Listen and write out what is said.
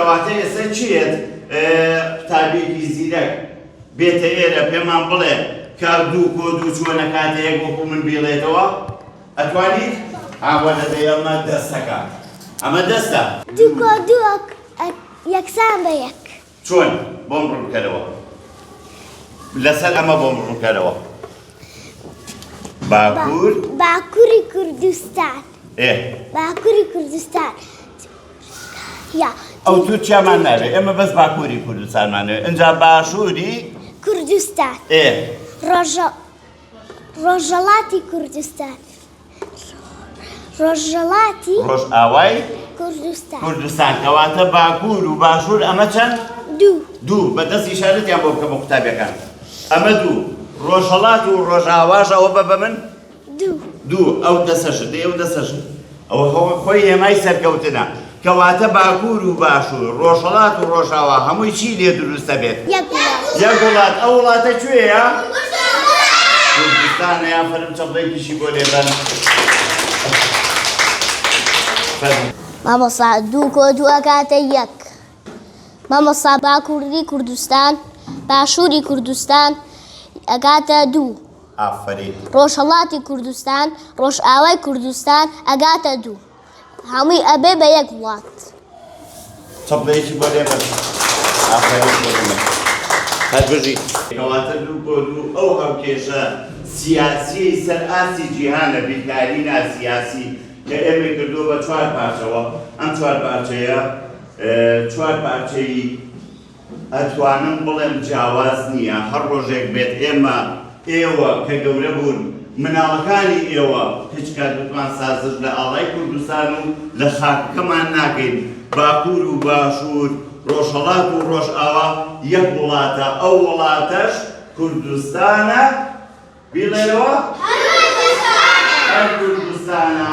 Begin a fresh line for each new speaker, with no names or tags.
کەواتە ئێستا چێت قوتابێکی زیرەک بێتە ئێرە پێمان بڵێ کە دوو کۆ دوو چۆنە کاتەیەک وەکو من بێڵێتەوە ئەتوانیت؟ ئاوەدە دەی ئەمە دەستەکە ئەمە دەستە
دوو کۆ دووە یەکسان بە یەک
چۆن بۆم ڕوونکەرەوە لەسەر ئەمە بۆم ڕوونکەرەوە
باکووری کوردستان باکووری کوردستان
ئەو تورکیامان ناوێت ئێمە بەس باکووری کوردستانمانەوێت ئەنجا باشووری
کوردستان ڕۆژهەڵاتی کوردستان ڕۆژهەڵاتی
ڕۆژئاوای
کوردستان
کەواتە باکوور و باشوور ئەمە چەند؟ دوو بەدەست ئیشارەتیان بۆ بکەم بۆ قوتابیەکان ئەمە دوو ڕۆژهەڵات و ڕۆژئاواش ئەوە بە من؟ دوو ئەو دەسەشت ئەو دەسەشت ئەوە خۆی هێمای سەرکەوتنە کەواتە باکوور و باشوور ڕۆژهەڵات و ڕۆژئاوا هەمووی چی لێ دروستە بێت؟ یەک وڵات ئەو وڵاتە کوێیە؟ کوردستانە یان فەرم چەپڵێکیشی بۆ لێدان
مامۆستا دوو کۆ دوو ئەکاتە یەک مامۆستا باکووری کوردستان باشووری کوردستان ئەگاتە دوو
ئافرین
ڕۆژهەڵاتی کوردستان ڕۆژئاوای کوردستان ئەگاتە دوو هەمووی ئەبێ بە یەک وڵات
چەپڵێکی بۆ لێبەر ئافرین بۆ لێمە هەربژی کەواتە دوو کۆ دوو ئەو هەڵکێشە سیاسی سەرئاسی جیهانە بیرکارینا سیاسی کە ئێمە کردووە بە چوار پارچەوە ئەم چوار پارچەیە چوار پارچەی ئەتوانم بڵێم جیاواز نییە هەر ڕۆژێک بێت ئێوە کە گەورە بوون مناڵەکانی ئێوە هیچ کات بتوان سازش لە ئاڵای کوردستان و لە خاکەکەمان ناکەین باکوور و باشوور ڕۆژهەڵات و ڕۆژئاوا یەک وڵاتە ئەو وڵاتەش کوردستانە بیڵێنەوە هەر کوردستانە